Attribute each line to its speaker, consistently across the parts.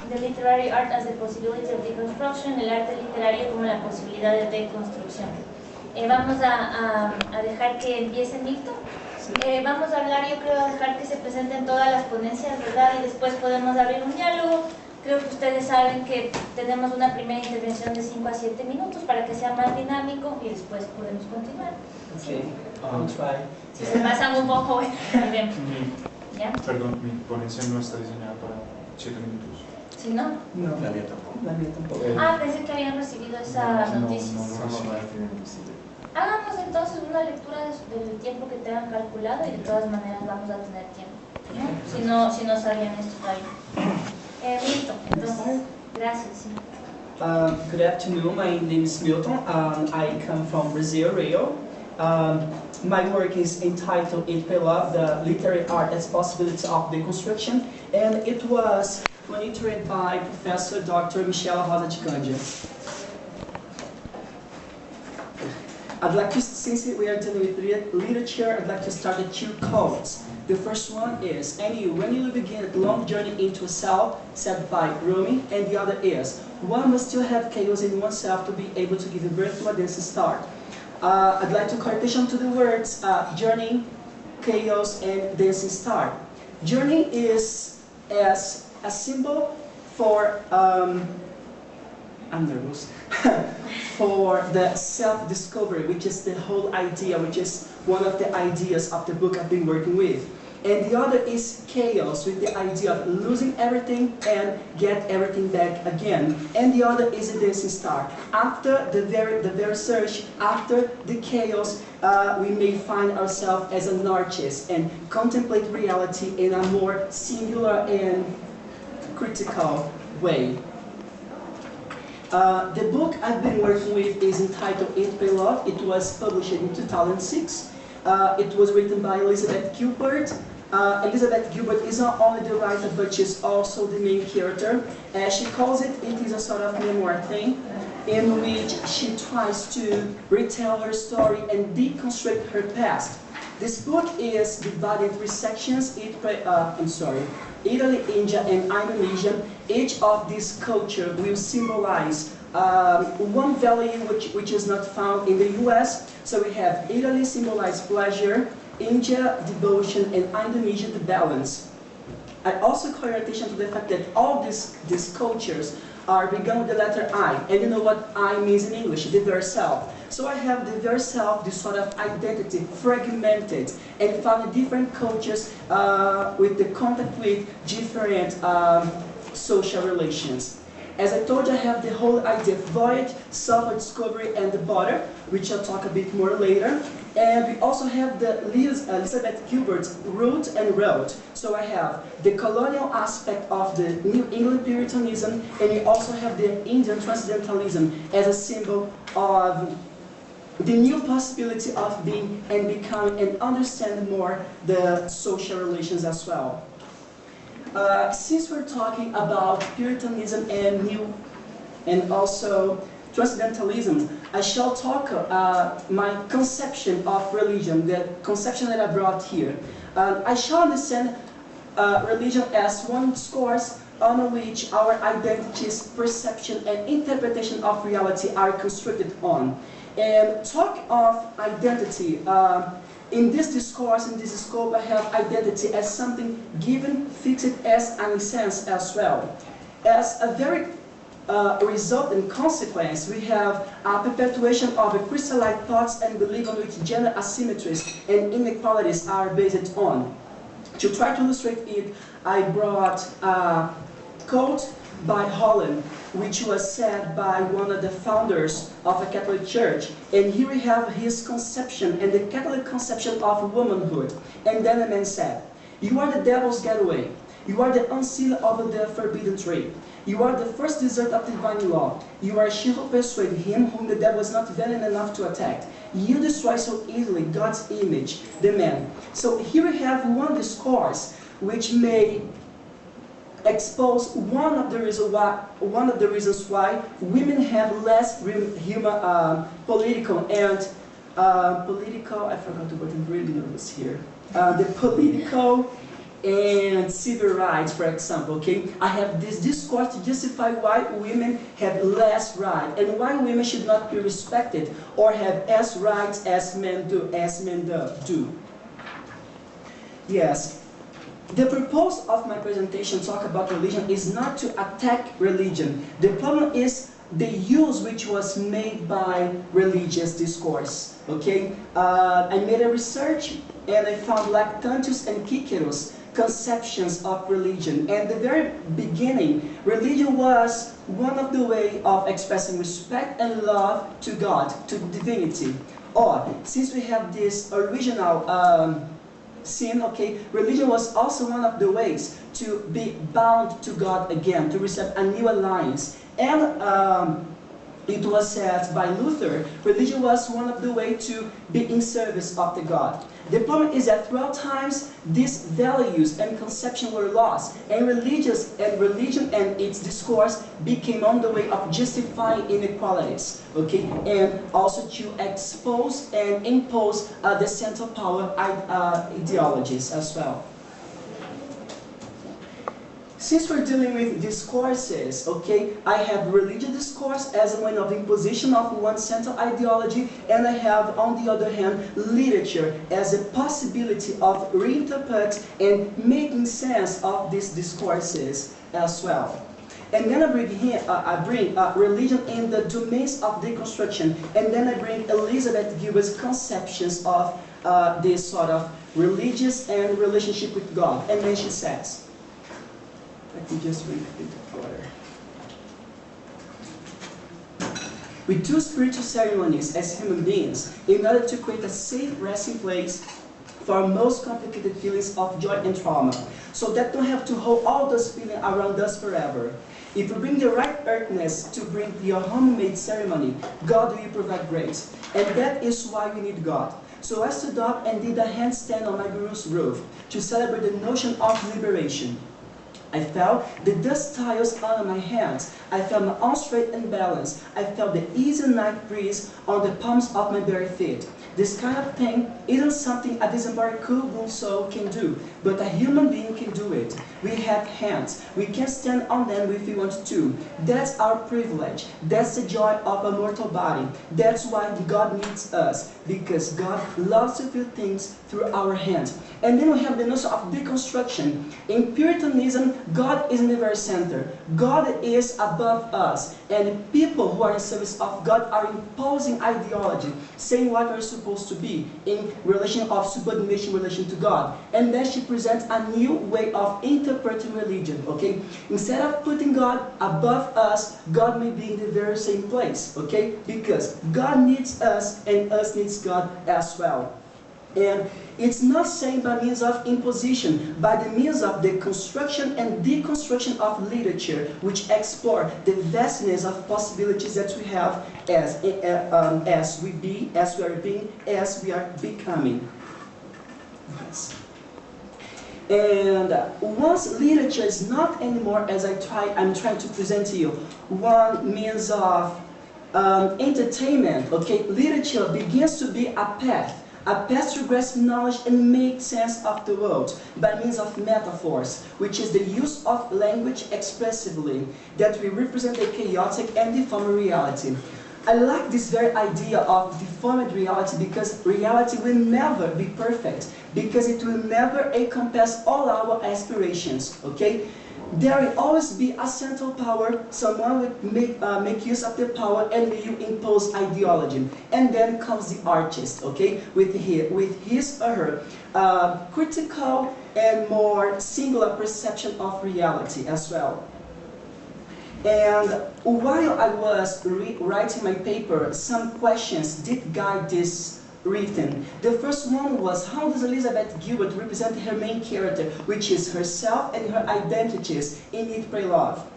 Speaker 1: The literary art as the possibility of deconstruction, el arte literario como la posibilidad de deconstrucción. Vamos a dejar que empiece Milton. Vamos a hablar, yo creo, a dejar que se presenten todas las ponencias, ¿verdad? Y después podemos abrir un diálogo. Creo que ustedes saben que tenemos una primera intervención de 5 a 7 minutos para que sea más dinámico y después podemos continuar.
Speaker 2: Okay, I'll try.
Speaker 1: Si se pasan un poco, bien. ¿Ya?
Speaker 3: Perdón, mi ponencia no está diseñada para 7 minutos.
Speaker 1: ¿Sí, no?
Speaker 2: No, la mía tampoco. La mía tampoco.
Speaker 1: Pensé que habían recibido esa noticia. Hagamos entonces una lectura del tiempo que tengan calculado y de todas maneras vamos a tener tiempo, ¿no? Si no sabían esto todavía. Milton, entonces, gracias.
Speaker 2: Good afternoon, my name is Milton. I come from Brazil, Rio. My work is entitled It Pay Love, the Literary Art as Possibility of Deconstruction, and it was monitored by Professor Dr. Michelle Rosa de Candia. I'd like to, since we are dealing with literature, I'd like to start with 2 quotes. The first one is, when you begin a long journey into a self, said by Rumi, and the other is, one must still have chaos in oneself to be able to give birth to a dancing star. I'd like to call attention to the words journey, chaos, and dancing star. Journey is as a symbol for, I'm nervous, for the self-discovery, which is the whole idea, which is one of the ideas of the book I've been working with. And the other is chaos, with the idea of losing everything and get everything back again. And the other is a dancing star. After the very search, after the chaos, we may find ourselves as an artist and contemplate reality in a more singular and critical way. The book I've been working with is entitled It Pay Love. It was published in 2006. It was written by Elizabeth Gilbert. Elizabeth Gilbert is not only the writer, but she's also the main character. As she calls it, it is a sort of memoir thing in which she tries to retell her story and deconstruct her past. This book is divided in 3 sections. Italy, India, and Indonesia. Each of these cultures will symbolize one value which is not found in the US. So we have Italy symbolize pleasure, India devotion, and Indonesia the balance. I also call your attention to the fact that all these cultures are begun with the letter I, and you know what I means in English, the very self. So I have the very self, this sort of identity, fragmented, and found in different cultures with the contact with different social relations. As I told you, I have the whole idea of voyage, self-discovery, and the border, which I'll talk a bit more later. And we also have the Elizabeth Gilbert's root and road. So I have the colonial aspect of the New England Puritanism, and we also have the Indian Transcendentalism as a symbol of the new possibility of being and becoming and understanding more the social relations as well. Since we're talking about Puritanism and also Transcendentalism, I shall talk my conception of religion, the conception that I brought here. I shall understand religion as one discourse on which our identities, perception, and interpretation of reality are constructed on. And talk of identity, in this discourse, in this scope, I have identity as something given, fixed as an essence as well. As a very result and consequence, we have a perpetuation of a crystallized thoughts and belief on which gender asymmetries and inequalities are based on. To try to illustrate it, I brought a quote by Holland, which was said by one of the founders of a Catholic Church. And here we have his conception and the Catholic conception of womanhood. And then the man said, "You are the devil's getaway. You are the unseal of the forbidden tree. You are the first dessert of divine law. You are she who persuaded him whom the devil was not valiant enough to attack. You destroy so easily God's image, the man." So here we have one discourse which may expose one of the reasons why women have less political and I forgot to put it really nervous here. The political and civil rights, for example, okay? I have this discourse to justify why women have less rights and why women should not be respected or have as rights as men do. Yes. The purpose of my presentation talk about religion is not to attack religion. The problem is the use which was made by religious discourse. Okay, I made a research and I found Lactantius and Cicero's conceptions of religion. And the very beginning, religion was one of the way of expressing respect and love to God, to divinity. Or since we have this original sin, okay, religion was also one of the ways to be bound to God again, to receive a new alliance. And it was said by Luther, religion was one of the ways to be in service of the God. The problem is that throughout times, these values and conception were lost, and religion and its discourse became on the way of justifying inequalities, okay, and also to expose and impose the central power ideologies as well. Since we're dealing with discourses, okay, I have religious discourse as a way of imposition of one central ideology, and I have, on the other hand, literature as a possibility of reinterpret and making sense of these discourses as well. And then I bring religion in the domains of deconstruction, and then I bring Elizabeth Gilbert's conceptions of this sort of religious and relationship with God. And then she says, let me just read a bit further. We do spiritual ceremonies as human beings in order to create a safe resting place for most complicated feelings of joy and trauma, so that we don't have to hold all those feelings around us forever. If we bring the right earthness to bring your homemade ceremony, God will provide grace. And that is why we need God. So I stood up and did a handstand on my guru's roof to celebrate the notion of liberation. I felt the dust tiles under my hands. I felt my arms straight and balanced. I felt the easy night breeze on the palms of my bare feet. This kind of thing isn't something a disembodied cool soul can do, but a human being can do it. We have hands. We can stand on them if we want to. That's our privilege. That's the joy of a mortal body. That's why God needs us, because God loves to feel things through our hands. And then we have the notion of deconstruction. In Puritanism, God is in the very center. God is above us. And people who are in service of God are imposing ideology, saying what we're supposed to be in relation of subordination relation to God. And then she presents a new way of interpreting religion, okay? Instead of putting God above us, God may be in the very same place, okay? Because God needs us and us needs God as well. And it's not saying by means of imposition, by the means of the construction and deconstruction of literature, which explore the vastness of possibilities that we have as we are becoming. Yes. And once literature is not anymore, as I'm trying to present to you, one means of entertainment, okay? Literature begins to be a path to grasp knowledge and make sense of the world by means of metaphors, which is the use of language expressively that will represent the chaotic and deformed reality. I like this very idea of deformed reality because reality will never be perfect, because it will never encompass all our aspirations, okay? There will always be a central power, someone will make use of the power and will impose ideology. And then comes the artist, okay, with his or her critical and more singular perception of reality as well. And while I was writing my paper, some questions did guide this written. The first one was, how does Elizabeth Gilbert represent her main character, which is herself and her identities in Eat, Pray, Love?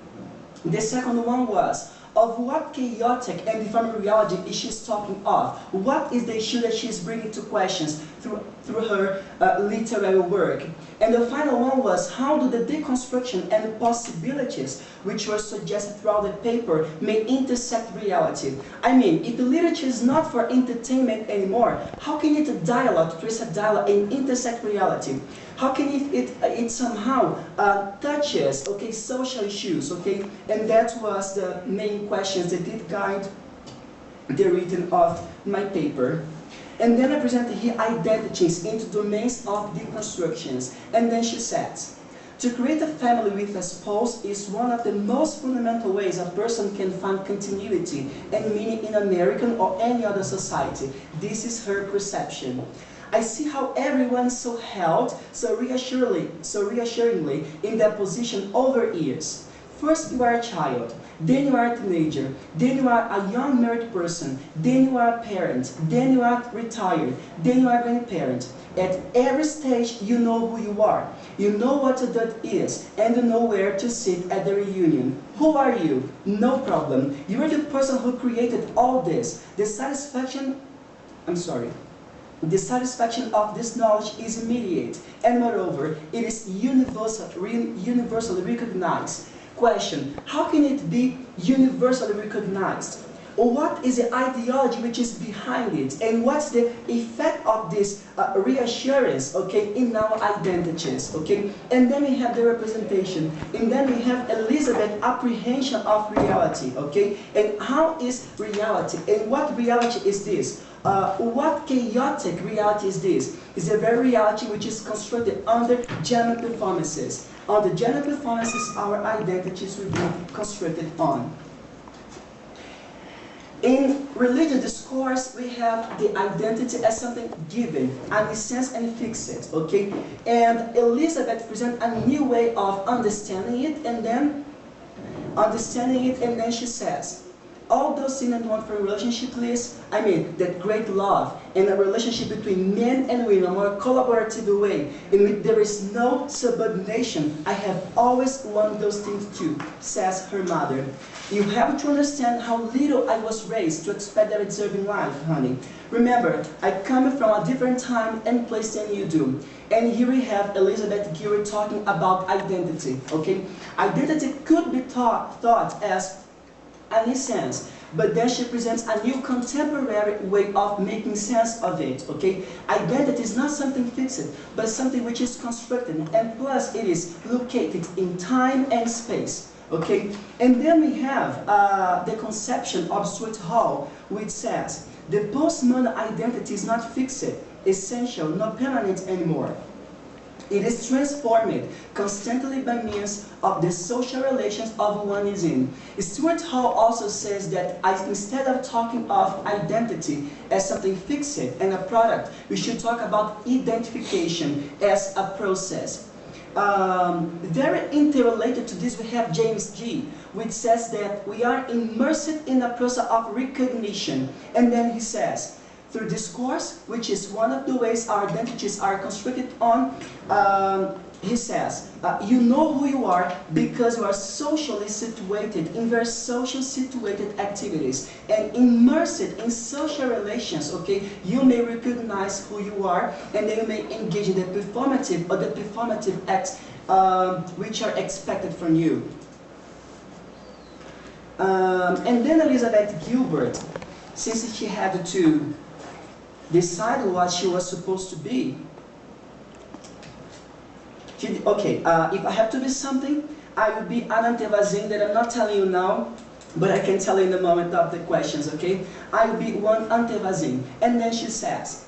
Speaker 2: The second one was, of what chaotic and deformed reality is she talking of? What is the issue that she is bringing to questions through her literary work. And the final one was, how do the deconstruction and the possibilities which were suggested throughout the paper may intersect reality? I mean, if the literature is not for entertainment anymore, how can it dialogue, trace a dialogue and intersect reality? How can it somehow touches, okay, social issues, okay? And that was the main questions that did guide the reading of my paper. And then I presented here identities into domains of deconstructions. And then she says, to create a family with a spouse is one of the most fundamental ways a person can find continuity and meaning in American or any other society. This is her perception. I see how everyone is so held, so reassuringly in that position over years. First you are a child, then you are a teenager, then you are a young married person, then you are a parent, then you are retired, then you are a grandparent. At every stage you know who you are, you know what adult is, and you know where to sit at the reunion. Who are you? No problem. You are the person who created all this. The satisfaction of this knowledge is immediate, and moreover, it is universally recognized. Question, how can it be universally recognized? Or what is the ideology which is behind it? And what's the effect of this reassurance, okay, in our identities, okay? And then we have the representation. And then we have Elizabeth's apprehension of reality, okay? And how is reality? And what reality is this? What chaotic reality is this? It's a very reality which is constructed under gender performances. On the gender performances, our identities will be constructed on. In religious discourse, we have the identity as something given, and sense and fixed, okay? And Elizabeth presents a new way of understanding it, and then she says, all those things that want for a relationship list, I mean, that great love and a relationship between men and women, a more collaborative way, in which there is no subordination. I have always wanted those things too, says her mother. You have to understand how little I was raised to expect that deserving life, honey. Remember, I come from a different time and place than you do. And here we have Elizabeth Gilbert talking about identity, okay? Identity could be thought as any sense, but then she presents a new contemporary way of making sense of it, okay? Identity is not something fixed, but something which is constructed, and plus it is located in time and space, okay? And then we have the conception of Stuart Hall, which says, the postmodern identity is not fixed, essential, not permanent anymore. It is transformed constantly by means of the social relations of one is in. Stuart Hall also says that instead of talking of identity as something fixed and a product, we should talk about identification as a process. Very interrelated to this, we have James G., which says that we are immersed in a process of recognition. And then he says, through discourse, which is one of the ways our identities are constructed on, he says, you know who you are because you are socially situated in very social situated activities and immersed in social relations, okay? You may recognize who you are and then you may engage in the performative or the performative acts which are expected from you. And then Elizabeth Gilbert, since she had to decide what she was supposed to be. If I have to be something, I would be an antevazin that I'm not telling you now, but I can tell you in the moment of the questions, okay? I would be one antevazin. And then she says,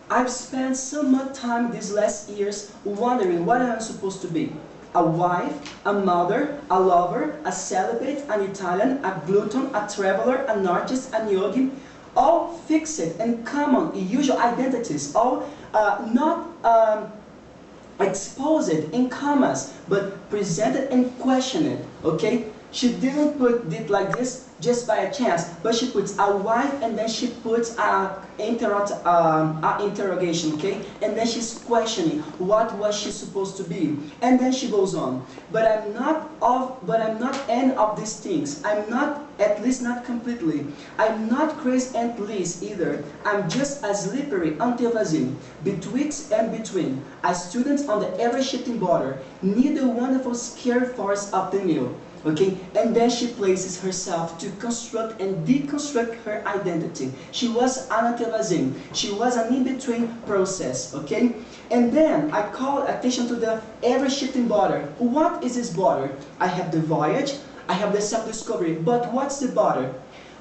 Speaker 2: I've spent so much time these last years wondering what I'm supposed to be. A wife, a mother, a lover, a celibate, an Italian, a glutton, a traveler, an artist, a yogi, all fixed and common, usual identities, all not exposed in commas, but present it and question it, okay? She didn't put it like this just by a chance, but she puts a wife and then she puts a interrogation, okay? And then she's questioning what was she supposed to be, and then she goes on. But I'm not any of these things. I'm not, at least not completely. I'm not crazy and least either. I'm just as slippery until vazio, betwixt and between, a student on the ever-shifting border, near the wonderful scare force of the new. Okay, and then she places herself to construct and deconstruct her identity. She was anatevazim. She was an in-between process. Okay, and then I call attention to the ever-shifting border. What is this border? I have the voyage. I have the self-discovery. But what's the border?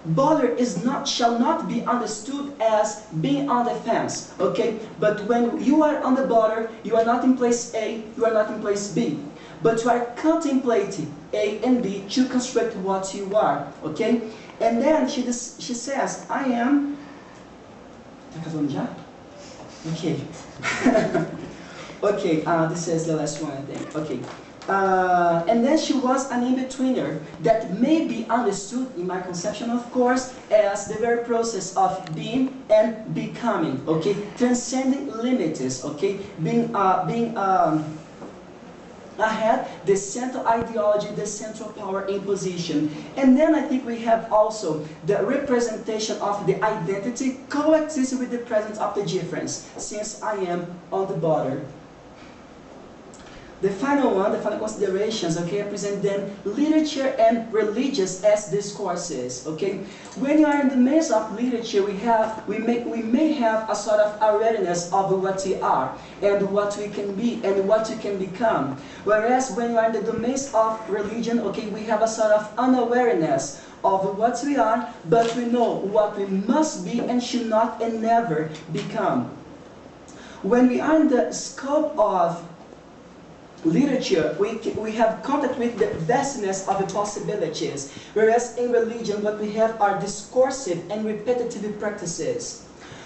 Speaker 2: Border shall not be understood as being on the fence. Okay, but when you are on the border, you are not in place A. You are not in place B. But you are contemplating A and B to construct what you are, okay? And then she says, I am... Tá acabando já? Okay. Okay, this is the last one, I think. Okay. And then she was an in-betweener that may be understood, in my conception, of course, as the very process of being and becoming, okay? Transcending limits, okay? Ahead, the central ideology, the central power imposition. And then I think we have also the representation of the identity coexisting with the presence of the difference, since I am on the border. The final one, the final considerations, okay, I present then literature and religious as discourses, okay? When you are in the midst of literature, we may have a sort of awareness of what we are, and what we can be, and what we can become. Whereas when you are in the domains of religion, okay, we have a sort of unawareness of what we are, but we know what we must be and should not and never become. When we are in the scope of literature, we have contact with the vastness of the possibilities, whereas in religion what we have are discursive and repetitive practices.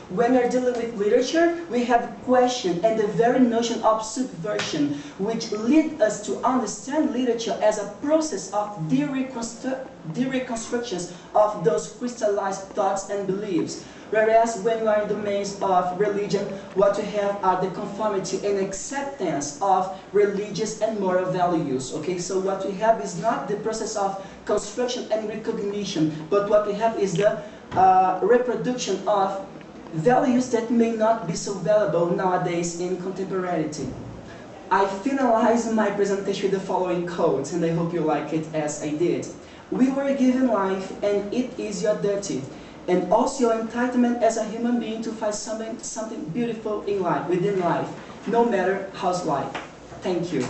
Speaker 2: When we are dealing with literature, we have question and the very notion of subversion, which lead us to understand literature as a process of dereconstructions of those crystallized thoughts and beliefs. Whereas when we are in the domains of religion, what we have are the conformity and acceptance of religious and moral values. Okay, so what we have is not the process of construction and recognition, but what we have is the reproduction of values that may not be so valuable nowadays in contemporaneity. I finalize my presentation with the following quote, and I hope you like it as I did. We were given life, and it is your duty, and also your entitlement as a human being to find something beautiful in life, within life, no matter how slight. Thank you.